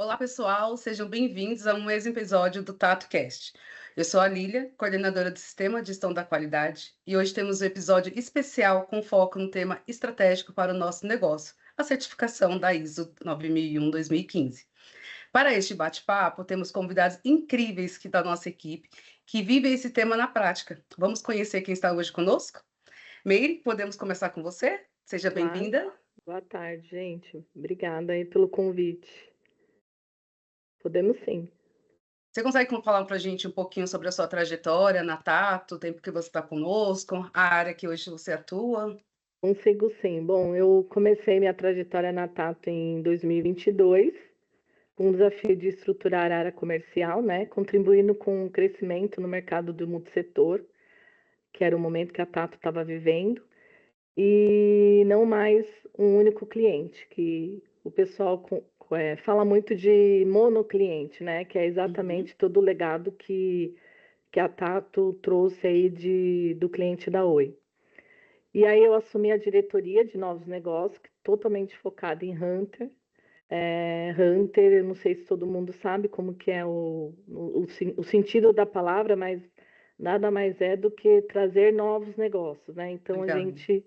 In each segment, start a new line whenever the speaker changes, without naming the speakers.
Olá, pessoal, sejam bem-vindos a mais um episódio do TatoCast. Eu sou a Lília, coordenadora do Sistema de Gestão da Qualidade, e hoje temos um episódio especial com foco no tema estratégico para o nosso negócio, a certificação da ISO 9001-2015. Para este bate-papo, temos convidados incríveis da nossa equipe que vivem esse tema na prática. Vamos conhecer quem está hoje conosco? Meire, podemos começar com você? Seja
Claro.
bem-vinda.
Boa tarde, gente. Obrigada aí pelo convite. Podemos sim.
Você consegue falar para a gente um pouquinho sobre a sua trajetória na Tato, o tempo que você está conosco, a área que hoje você atua?
Consigo sim. Bom, eu comecei minha trajetória na Tato em 2022, com o desafio de estruturar a área comercial, né, contribuindo com o crescimento no mercado do multissetor, que era o momento que a Tato estava vivendo, e não mais um único cliente, que o pessoal fala muito de monocliente, né, que é
Uhum.
exatamente todo o legado que a Tato trouxe aí do cliente da Oi. E aí eu assumi a diretoria de novos negócios, totalmente focada em Hunter. Hunter, eu não sei se todo mundo sabe como que é o sentido da palavra, mas nada mais é do que trazer novos negócios, né? Então a
Legal.
gente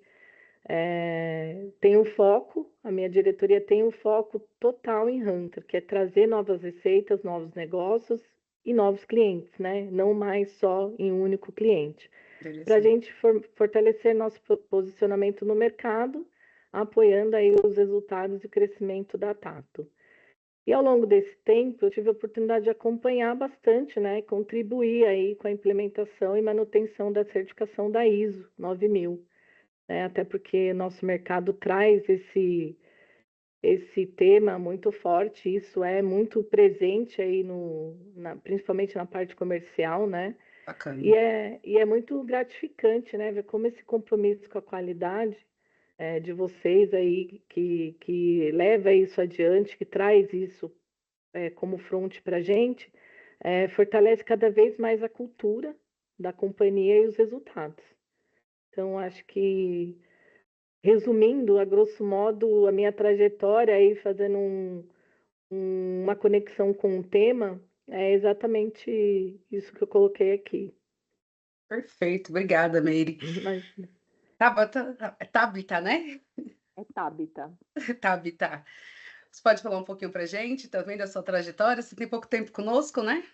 tem um foco, a minha diretoria tem um foco total em Hunter, que é trazer novas receitas, novos negócios e novos clientes, né? Não mais só em um único cliente. Para a
Interessante.
gente fortalecer nosso posicionamento no mercado, apoiando aí os resultados e crescimento da Tato. E ao longo desse tempo, eu tive a oportunidade de acompanhar bastante, né, e contribuir aí com a implementação e manutenção da certificação da ISO 9000, né, até porque nosso mercado traz esse tema muito forte, isso é muito presente aí principalmente na parte comercial, né?
Bacana.
E é muito gratificante, né, ver como esse compromisso com a qualidade de vocês aí, que leva isso adiante, que traz isso como fronte para a gente, fortalece cada vez mais a cultura da companhia e os resultados. Então, acho que, resumindo, a grosso modo, a minha trajetória aí, fazendo uma conexão com o tema, é exatamente isso que eu coloquei aqui.
Perfeito, obrigada, Meire.
Mas
Tabita, né?
é Tabita.
Tabita. Você pode falar um pouquinho para a gente também da sua trajetória? Você tem pouco tempo conosco, né?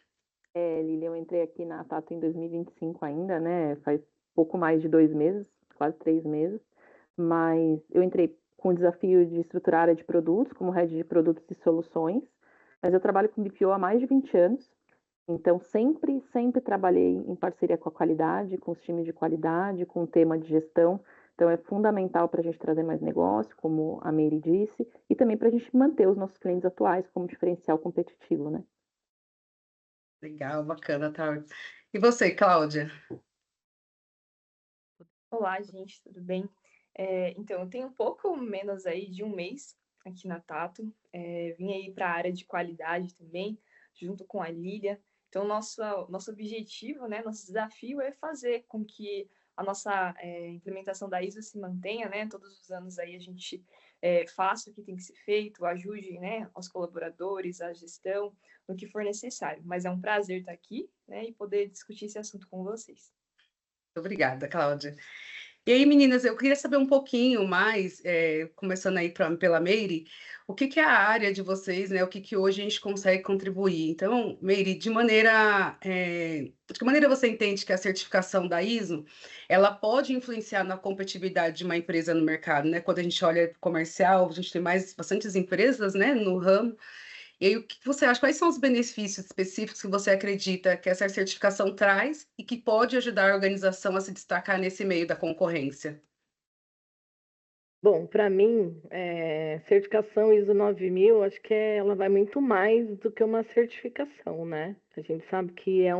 Lilian, eu entrei aqui na Tato em 2025 ainda, né? Faz pouco mais de 2 meses, quase 3 meses. Mas eu entrei com o desafio de estruturar a área de produtos, como head de produtos e soluções. Mas eu trabalho com BPO há mais de 20 anos. Então, sempre trabalhei em parceria com a qualidade, com os times de qualidade, com o tema de gestão. Então, é fundamental para a gente trazer mais negócio, como a Meire disse, e também para a gente manter os nossos clientes atuais como diferencial competitivo, né?
Legal, bacana, tá. E você, Cláudia?
Olá, gente, tudo bem? Então, eu tenho um pouco menos aí de um mês aqui na Tato. Vim aí para a área de qualidade também, junto com a Lília. Então, nosso objetivo, né, nosso desafio é fazer com que a nossa implementação da ISO se mantenha, né? Todos os anos aí a gente faça o que tem que ser feito, ajude, né, os colaboradores, a gestão, no que for necessário. Mas é um prazer estar aqui, né, e poder discutir esse assunto com vocês.
Obrigada, Cláudia. E aí, meninas, eu queria saber um pouquinho mais, começando aí pela Meire, o que que é a área de vocês, né? O que que hoje a gente consegue contribuir? Então, Meire, de que maneira você entende que a certificação da ISO, ela pode influenciar na competitividade de uma empresa no mercado, né? Quando a gente olha comercial, a gente tem bastantes empresas, né, no ramo. E aí, o que você acha? Quais são os benefícios específicos que você acredita que essa certificação traz e que pode ajudar a organização a se destacar nesse meio da concorrência?
Bom, para mim, certificação ISO 9000, acho que ela vai muito mais do que uma certificação, né? A gente sabe que é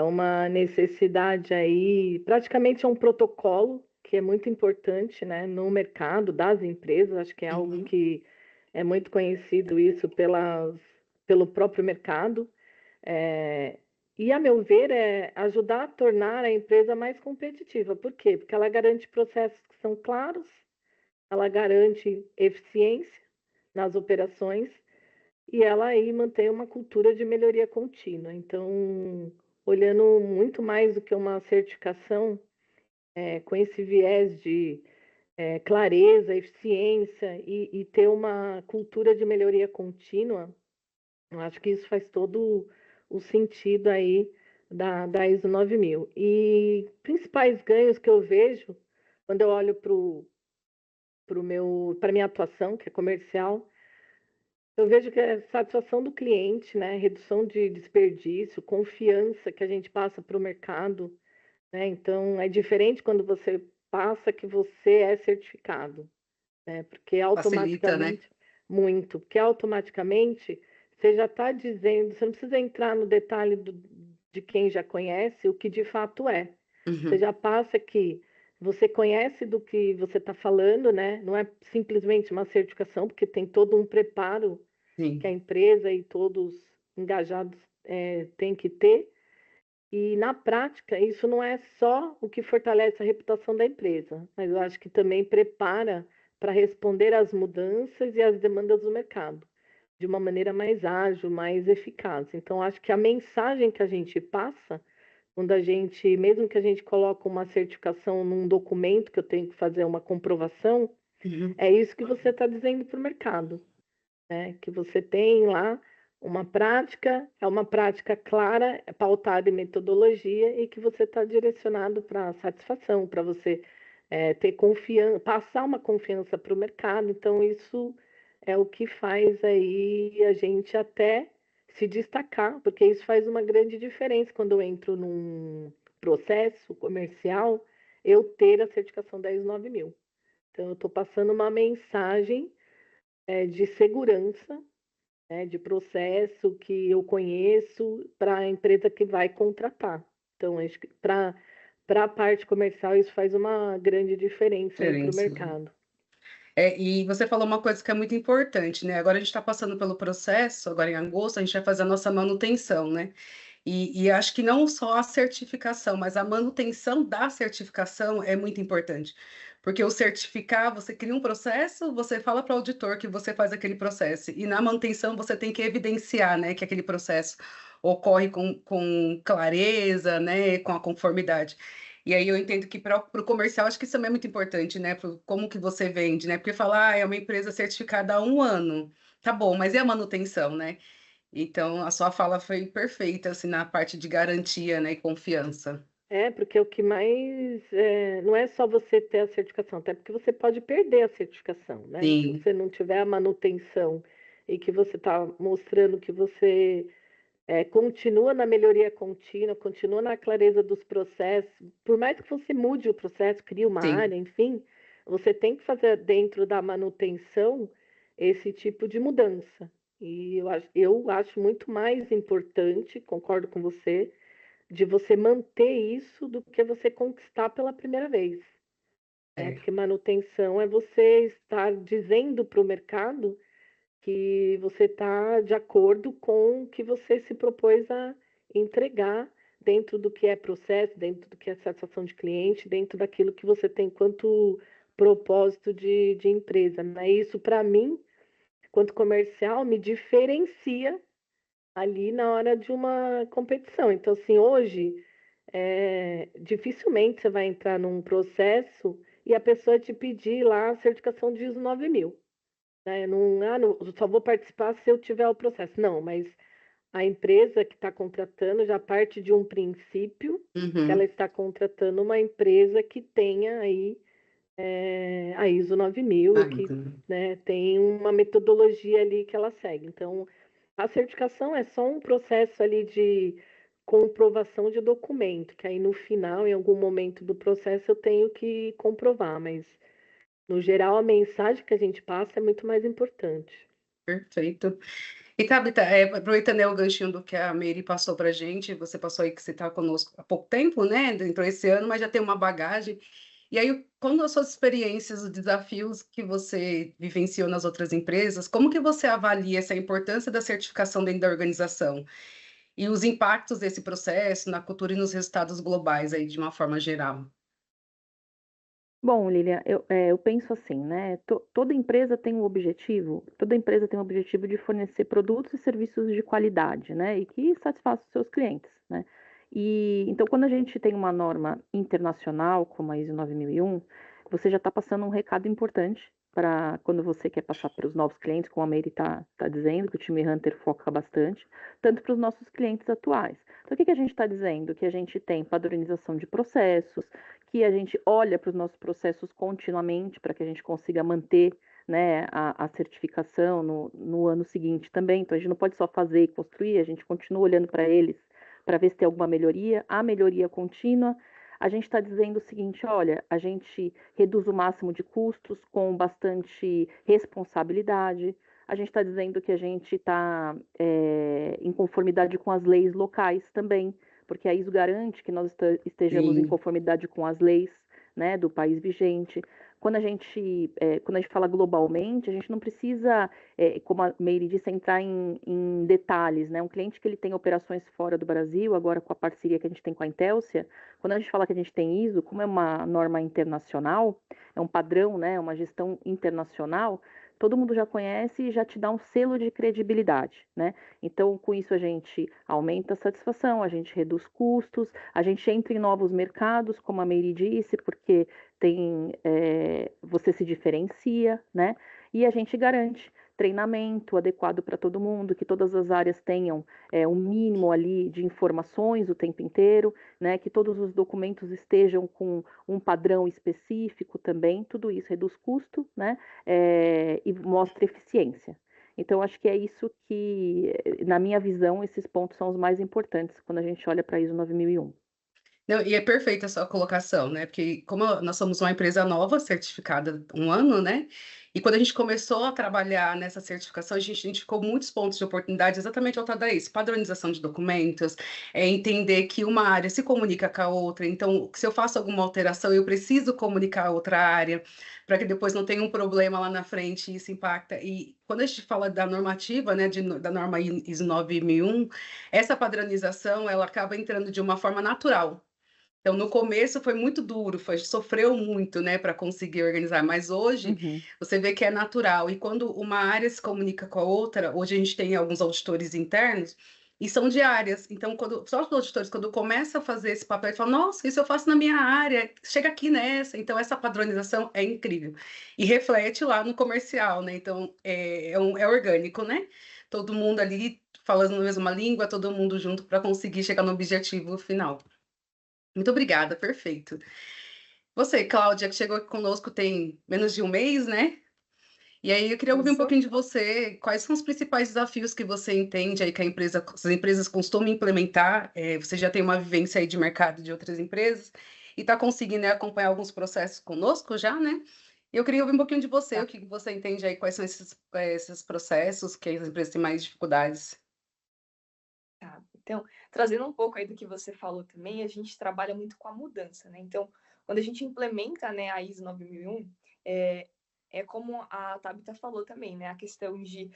uma necessidade aí, praticamente é um protocolo que é muito importante, né, no mercado das empresas. Acho que é algo
Uhum.
que é muito conhecido isso pelo próprio mercado. É, e, a meu ver, é ajudar a tornar a empresa mais competitiva. Por quê? Porque ela garante processos que são claros, ela garante eficiência nas operações e ela aí mantém uma cultura de melhoria contínua. Então, olhando muito mais do que uma certificação, com esse viés de clareza, eficiência e ter uma cultura de melhoria contínua, eu acho que isso faz todo o sentido aí da ISO 9000. E principais ganhos que eu vejo quando eu olho para minha atuação, que é comercial, eu vejo que é satisfação do cliente, né? Redução de desperdício, confiança que a gente passa para o mercado, né? Então, é diferente quando você passa que você é certificado, né? Porque
Facilita, né?
automaticamente, muito, porque automaticamente você já está dizendo, você não precisa entrar no detalhe de quem já conhece o que de fato é. Você
Uhum,
já passa que você conhece do que você está falando, né? Não é simplesmente uma certificação, porque tem todo um preparo que a
sim.
empresa e todos engajados têm que ter. E na prática, isso não é só o que fortalece a reputação da empresa, mas eu acho que também prepara para responder às mudanças e às demandas do mercado de uma maneira mais ágil, mais eficaz. Então, acho que a mensagem que a gente passa, quando a gente, mesmo que a gente coloque uma certificação num documento que eu tenho que fazer uma comprovação,
Uhum.
é isso que você está dizendo para o mercado, né? Que você tem lá uma prática, é uma prática clara, é pautada em metodologia e que você está direcionado para satisfação, para você ter confiança, passar uma confiança para o mercado. Então, isso é o que faz aí a gente até se destacar, porque isso faz uma grande diferença quando eu entro num processo comercial, eu ter a certificação 10900. Então, eu estou passando uma mensagem de segurança, né, de processo que eu conheço para a empresa que vai contratar. Então, acho que para a parte comercial isso faz uma grande diferença aí para o
Diferença.
mercado.
E você falou uma coisa que é muito importante, né? Agora a gente está passando pelo processo, agora em agosto, a gente vai fazer a nossa manutenção, né? E acho que não só a certificação, mas a manutenção da certificação é muito importante. Porque o certificar, você cria um processo, você fala para o auditor que você faz aquele processo, e na manutenção você tem que evidenciar, né, que aquele processo ocorre com clareza, né, com a conformidade. E aí eu entendo que para o comercial, acho que isso também é muito importante, né, como que você vende, né, porque falar, é uma empresa certificada há um ano, tá bom, mas e a manutenção, né? Então, a sua fala foi perfeita, assim, na parte de garantia, né, e confiança.
Porque o que mais não é só você ter a certificação, até porque você pode perder a certificação, né? Se
Sim,
você não tiver a manutenção e que você está mostrando que você continua na melhoria contínua, continua na clareza dos processos, por mais que você mude o processo, crie uma
sim,
área, enfim, você tem que fazer dentro da manutenção esse tipo de mudança. E eu acho muito mais importante, concordo com você, de você manter isso do que você conquistar pela primeira vez. Né?
é,
Porque manutenção é você estar dizendo para o mercado que você está de acordo com o que você se propôs a entregar dentro do que é processo, dentro do que é satisfação de cliente, dentro daquilo que você tem quanto propósito de empresa. Né? Isso, para mim, quanto comercial, me diferencia ali na hora de uma competição. Então, assim, hoje, dificilmente você vai entrar num processo e a pessoa te pedir lá a certificação de ISO 9000, né? Não, não, só vou participar se eu tiver o processo. Não, mas a empresa que está contratando já parte de um princípio que ela
uhum,
está contratando uma empresa que tenha aí a ISO 9000 e que,
ainda.
né, tem uma metodologia ali que ela segue. Então, a certificação é só um processo ali de comprovação de documento, que aí no final, em algum momento do processo, eu tenho que comprovar, mas no geral a mensagem que a gente passa é muito mais importante.
Perfeito. E Tabita, aproveitando, né, o ganchinho do que a Meire passou pra gente, você passou aí que você está conosco há pouco tempo, né, entrou esse ano, mas já tem uma bagagem. E aí, quando as suas experiências, os desafios que você vivenciou nas outras empresas, como que você avalia essa importância da certificação dentro da organização? E os impactos desse processo na cultura e nos resultados globais aí, de uma forma geral?
Bom, Lilian, eu penso assim, né? Toda empresa tem um objetivo, toda empresa tem um objetivo de fornecer produtos e serviços de qualidade, né? E que satisfaçam os seus clientes, né? E então, quando a gente tem uma norma internacional, como a ISO 9001, você já está passando um recado importante para quando você quer passar para os novos clientes, como a Meire está dizendo, que o time Hunter foca bastante, tanto para os nossos clientes atuais. Então, o que a gente está dizendo? Que a gente tem padronização de processos, que a gente olha para os nossos processos continuamente para que a gente consiga manter, né, a certificação no ano seguinte também. Então, a gente não pode só fazer e construir, a gente continua olhando para eles para ver se tem alguma melhoria. A melhoria contínua. A gente está dizendo o seguinte: olha, a gente reduz o máximo de custos com bastante responsabilidade. A gente está dizendo que a gente está em conformidade com as leis locais também, porque a ISO garante que nós estejamos em
Sim.
conformidade com as leis, né, do país vigente. Quando a gente fala globalmente, a gente não precisa, como a Meire disse, entrar em detalhes, né? Um cliente que ele tem operações fora do Brasil, agora com a parceria que a gente tem com a Intelsia, quando a gente fala que a gente tem ISO, como é uma norma internacional, é um padrão, né, uma gestão internacional, todo mundo já conhece e já te dá um selo de credibilidade, né? Então, com isso, a gente aumenta a satisfação, a gente reduz custos, a gente entra em novos mercados, como a Meire disse, porque você se diferencia, né? E a gente garante treinamento adequado para todo mundo, que todas as áreas tenham um mínimo ali de informações o tempo inteiro, né? Que todos os documentos estejam com um padrão específico também, tudo isso reduz custo, né? E mostra eficiência. Então, acho que é isso que, na minha visão, esses pontos são os mais importantes quando a gente olha para a ISO 9001.
Não, e é perfeita a sua colocação, né? Porque como nós somos uma empresa nova, certificada 1 ano, né? E quando a gente começou a trabalhar nessa certificação, a gente identificou muitos pontos de oportunidade exatamente voltado a isso, padronização de documentos, entender que uma área se comunica com a outra, então, se eu faço alguma alteração, eu preciso comunicar a outra área, para que depois não tenha um problema lá na frente e isso impacta. E quando a gente fala da normativa, né, da norma ISO 9001, essa padronização, ela acaba entrando de uma forma natural. Então, no começo foi muito duro, sofreu muito, né, para conseguir organizar, mas hoje
Uhum.
você vê que é natural. E quando uma área se comunica com a outra, hoje a gente tem alguns auditores internos e são de áreas. Então, só os auditores, quando começam a fazer esse papel, eles falam: Nossa, isso eu faço na minha área, chega aqui nessa. Então, essa padronização é incrível e reflete lá no comercial, né? Então, é orgânico, né? Todo mundo ali falando a mesma língua, todo mundo junto para conseguir chegar no objetivo final. Muito obrigada, perfeito. Você, Cláudia, que chegou aqui conosco tem menos de um mês, né? E aí eu queria ouvir um
Isso.
pouquinho de você. Quais são os principais desafios que você entende aí que as empresas costumam implementar? Você já tem uma vivência aí de mercado de outras empresas e está conseguindo, né, acompanhar alguns processos conosco já, né? E eu queria ouvir um pouquinho de você,
Tá.
o que você entende aí, quais são esses processos que as empresas têm mais dificuldades.
Tá. Então, trazendo um pouco aí do que você falou também, a gente trabalha muito com a mudança, né? Então, quando a gente implementa, né, a ISO 9001, é como a Tabita falou também, né? A questão de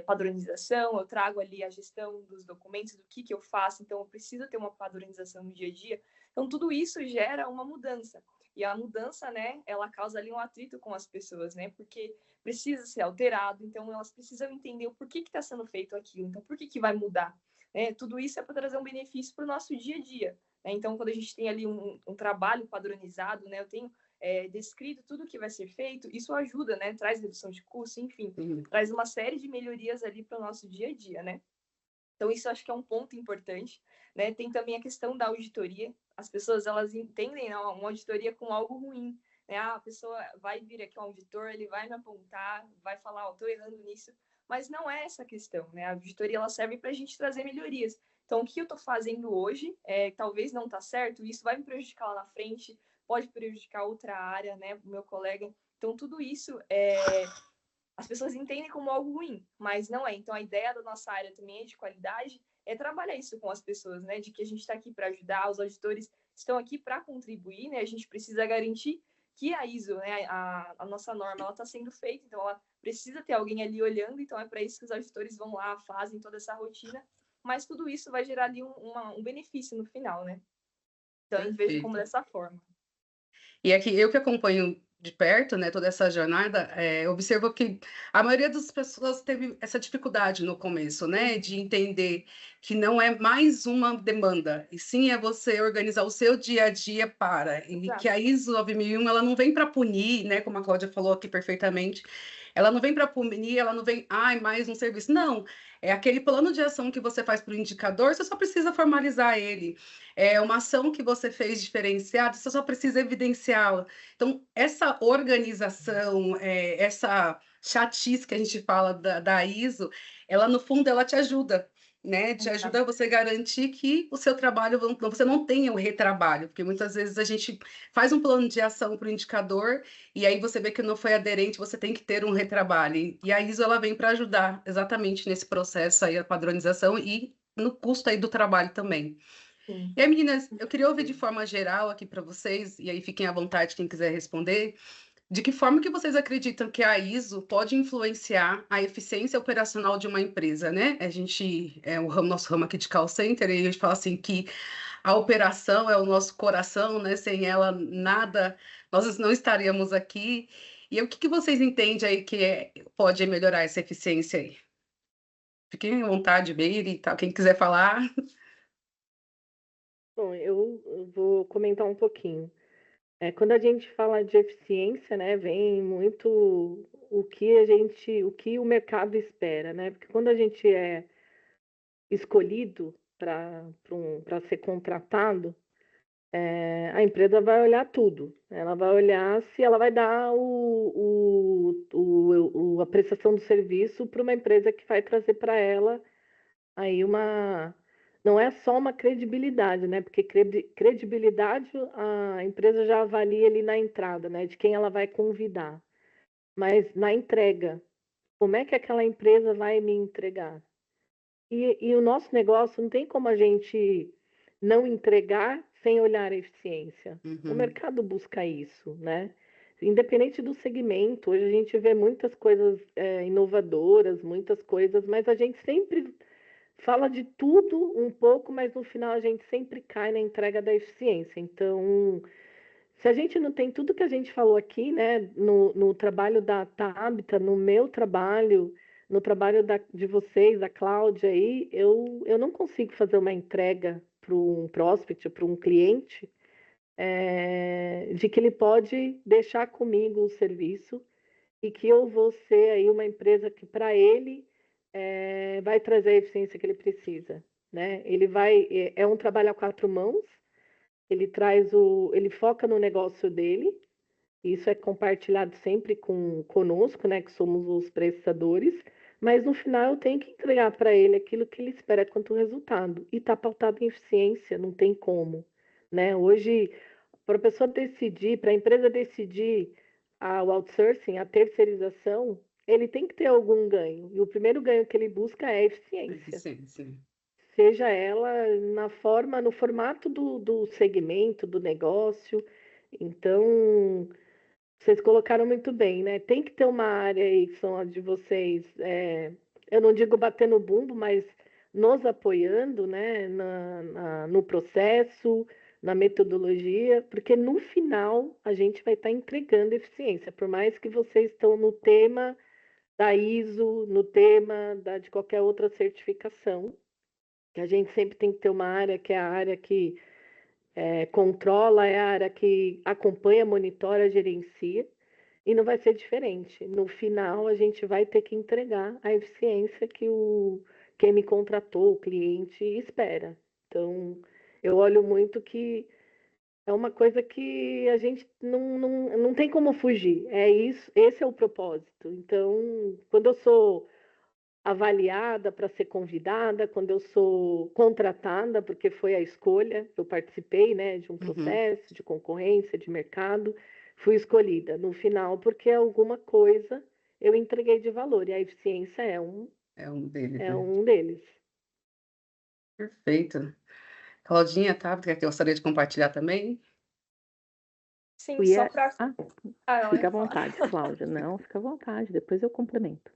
padronização, eu trago ali a gestão dos documentos, do que eu faço, então eu preciso ter uma padronização no dia a dia. Então, tudo isso gera uma mudança. E a mudança, né, ela causa ali um atrito com as pessoas, né? Porque precisa ser alterado, então elas precisam entender o porquê que está sendo feito aquilo, então por que vai mudar? Tudo isso é para trazer um benefício para o nosso dia a dia. Né? Então, quando a gente tem ali um trabalho padronizado, né, eu tenho descrito tudo o que vai ser feito, isso ajuda, né, traz redução de custo, enfim,
Uhum.
traz uma série de melhorias ali para o nosso dia a dia, né? Então, isso eu acho que é um ponto importante, né? Tem também a questão da auditoria. As pessoas, elas entendem, né, uma auditoria como algo ruim, né? Ah, a pessoa vai vir aqui um auditor, ele vai me apontar, vai falar, ó, tô errando nisso, mas não é essa a questão, né? A auditoria, ela serve para a gente trazer melhorias. Então, o que eu estou fazendo hoje, talvez não tá certo, isso vai me prejudicar lá na frente, pode prejudicar outra área, né, o meu colega. Então, tudo isso as pessoas entendem como algo ruim, mas não é. Então, a ideia da nossa área também é de qualidade, é trabalhar isso com as pessoas, né? De que a gente está aqui para ajudar, os auditores estão aqui para contribuir, né? A gente precisa garantir que a ISO, né, a nossa norma, ela está sendo feita, então ela precisa ter alguém ali olhando, então é para isso que os auditores vão lá, fazem toda essa rotina, mas tudo isso vai gerar ali um benefício no final, né? Então, eu vejo como
Perfeito.
dessa forma.
E aqui eu que acompanho de perto, né, toda essa jornada, observo que a maioria das pessoas teve essa dificuldade no começo, né,
Uhum.
de entender que não é mais uma demanda, e sim é você organizar o seu dia a dia para, e que
Exato.
a ISO 9001 ela não vem para punir, né, como a Cláudia falou aqui perfeitamente, ela não vem para punir, ela não vem, ai, mais um serviço, não, é aquele plano de ação que você faz para o indicador, você só precisa formalizar ele. É uma ação que você fez diferenciada, você só precisa evidenciá-la. Então, essa organização, essa chatice que a gente fala da ISO, ela no fundo ela te ajuda, né? Te ajuda a você garantir que o seu trabalho, você não tenha um retrabalho, porque muitas vezes a gente faz um plano de ação para o indicador e aí você vê que não foi aderente, você tem que ter um retrabalho. E a ISO ela vem para ajudar exatamente nesse processo aí, a padronização e no custo aí do trabalho também.
Sim.
E aí, meninas, eu queria ouvir de forma geral aqui para vocês, e aí fiquem à vontade quem quiser responder, de que forma que vocês acreditam que a ISO pode influenciar a eficiência operacional de uma empresa, né? A gente, nosso ramo aqui de call center, e a gente fala assim que a operação é o nosso coração, né? Sem ela, nada, nós não estaríamos aqui. E aí, o que que vocês entendem aí que pode melhorar essa eficiência aí? Fiquem à vontade, Meire e tal, quem quiser falar.
Bom, eu vou comentar um pouquinho. Quando a gente fala de eficiência, né, vem muito o que o mercado espera, né? Porque quando a gente é escolhido para ser contratado, a empresa vai olhar tudo. Ela vai olhar se ela vai dar a prestação do serviço para uma empresa que vai trazer para ela aí uma. Não é só uma credibilidade, né? Porque credibilidade a empresa já avalia ali na entrada, né? De quem ela vai convidar. Mas na entrega, como é que aquela empresa vai me entregar? E o nosso negócio não tem como a gente não entregar sem olhar a eficiência. O
Uhum.
mercado busca isso, né? Independente do segmento, hoje a gente vê muitas coisas inovadoras, muitas coisas, mas a gente sempre fala de tudo um pouco, mas no final a gente sempre cai na entrega da eficiência. Então, se a gente não tem tudo que a gente falou aqui, né, no trabalho da Tabita, no meu trabalho, no trabalho de vocês, da Cláudia aí, eu não consigo fazer uma entrega para um prospect, para um cliente, de que ele pode deixar comigo o serviço e que eu vou ser aí uma empresa que para ele vai trazer a eficiência que ele precisa, né? Ele vai é um trabalho a quatro mãos. Ele foca no negócio dele. Isso é compartilhado sempre conosco, né, que somos os prestadores, mas no final eu tenho que entregar para ele aquilo que ele espera quanto resultado. E está pautado em eficiência, não tem como, né? Hoje, para a pessoa decidir, para a empresa decidir o outsourcing, a terceirização, ele tem que ter algum ganho. E o primeiro ganho que ele busca é a eficiência.
Eficiência.
Seja ela no formato do segmento, do negócio. Então, vocês colocaram muito bem, né? Tem que ter uma área aí que são as de vocês, eu não digo bater no bumbo, mas nos apoiando, né? No processo, na metodologia, porque no final a gente vai estar entregando eficiência, por mais que vocês estão no tema da ISO, no tema de qualquer outra certificação, que a gente sempre tem que ter uma área que é a área que controla, é a área que acompanha, monitora, gerencia, e não vai ser diferente. No final, a gente vai ter que entregar a eficiência que quem me contratou, o cliente, espera. Então, eu olho muito que é uma coisa que a gente não tem como fugir. É isso, esse é o propósito. Então, quando eu sou avaliada para ser convidada, quando eu sou contratada, porque foi a escolha, eu participei, né, de um
Uhum.
processo de concorrência, de mercado, fui escolhida no final porque alguma coisa eu entreguei de valor e a eficiência
É um deles,
é
né?
um deles.
Perfeito. Claudinha, tá? Porque eu gostaria de compartilhar também.
Sim,
Fui
só
a...
para.
Ah,
Ah, não, eu
fica à
ia falar.
vontade, Cláudia. Não, fica à vontade, depois eu complemento.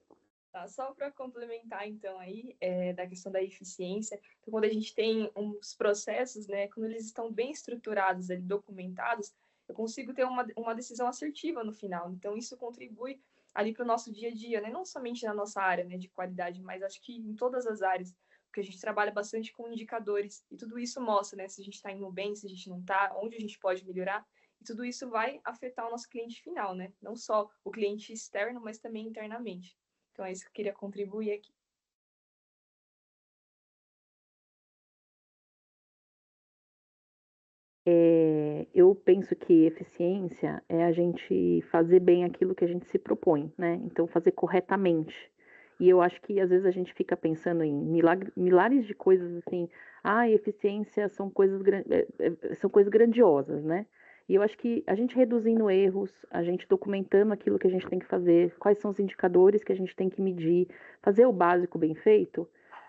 Tá, só para complementar, então, aí, da questão da eficiência, então, quando a gente tem uns processos, né, quando eles estão bem estruturados, ali, documentados, eu consigo ter uma decisão assertiva no final. Então, isso contribui ali para o nosso dia a dia, né? Não somente na nossa área, né, de qualidade, mas acho que em todas as áreas, porque a gente trabalha bastante com indicadores e tudo isso mostra, né, se a gente está indo bem, se a gente não está, onde a gente pode melhorar. E tudo isso vai afetar o nosso cliente final, né? Não só o cliente externo, mas também internamente. Então, é isso que eu queria contribuir aqui.
Eu penso que eficiência é a gente fazer bem aquilo que a gente se propõe, né? Então, fazer corretamente. E eu acho que às vezes a gente fica pensando em milhares de coisas assim, eficiência são coisas grandiosas, né? E eu acho que a gente reduzindo erros, a gente documentando aquilo que a gente tem que fazer, quais são os indicadores que a gente tem que medir, fazer o básico bem feito,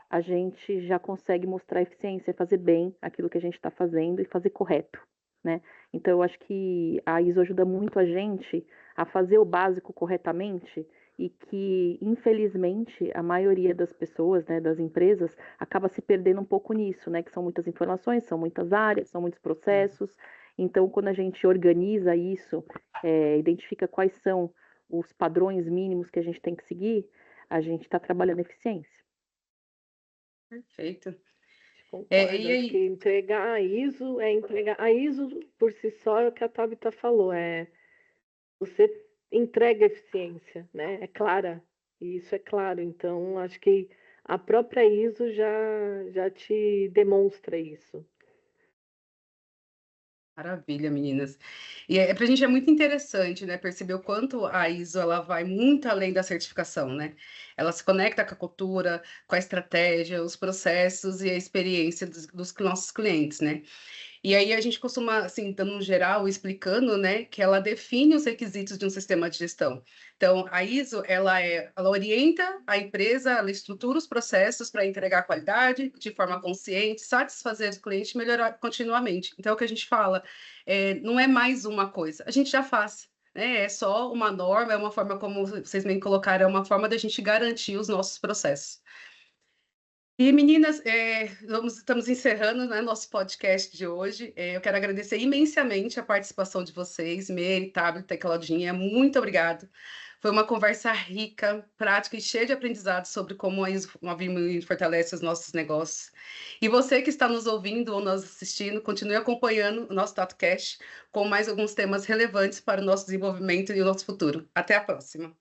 a gente já consegue mostrar eficiência, fazer bem aquilo que a gente está fazendo e fazer correto, né? Então, eu acho que a ISO ajuda muito a gente a fazer o básico corretamente e que, infelizmente, a maioria das pessoas, né, das empresas, acaba se perdendo um pouco nisso, né? Que são muitas informações, são muitas áreas, são muitos processos. Então, quando a gente organiza isso, identifica quais são os padrões mínimos que a gente tem que seguir, a gente está trabalhando eficiência.
Perfeito.
Concordo.
E
Acho que
aí,
entregar a ISO é entregar. A ISO por si só é o que a Tabita falou, você entrega eficiência, né? É clara, e isso é claro. Então, acho que a própria ISO já te demonstra isso.
maravilha, meninas. E para a gente é muito interessante, né, perceber o quanto a ISO ela vai muito além da certificação, né? Ela se conecta com a cultura, com a estratégia, os processos e a experiência dos nossos clientes, né? E aí a gente costuma, assim, dando um geral, explicando, né, que ela define os requisitos de um sistema de gestão. Então, a ISO, ela orienta a empresa, ela estrutura os processos para entregar qualidade de forma consciente, satisfazer o cliente e melhorar continuamente. Então, é o que a gente fala, não é mais uma coisa, a gente já faz. Né? É só uma norma, é uma forma, como vocês bem colocaram, é uma forma da gente garantir os nossos processos. E, meninas, estamos encerrando, né, nosso podcast de hoje. Eu quero agradecer imensamente a participação de vocês, Mary, Tabita e Claudinha. Muito obrigada. Foi uma conversa rica, prática e cheia de aprendizado sobre como a Vimo fortalece os nossos negócios. E você que está nos ouvindo ou nos assistindo, continue acompanhando o nosso TatoCast com mais alguns temas relevantes para o nosso desenvolvimento e o nosso futuro. Até a próxima!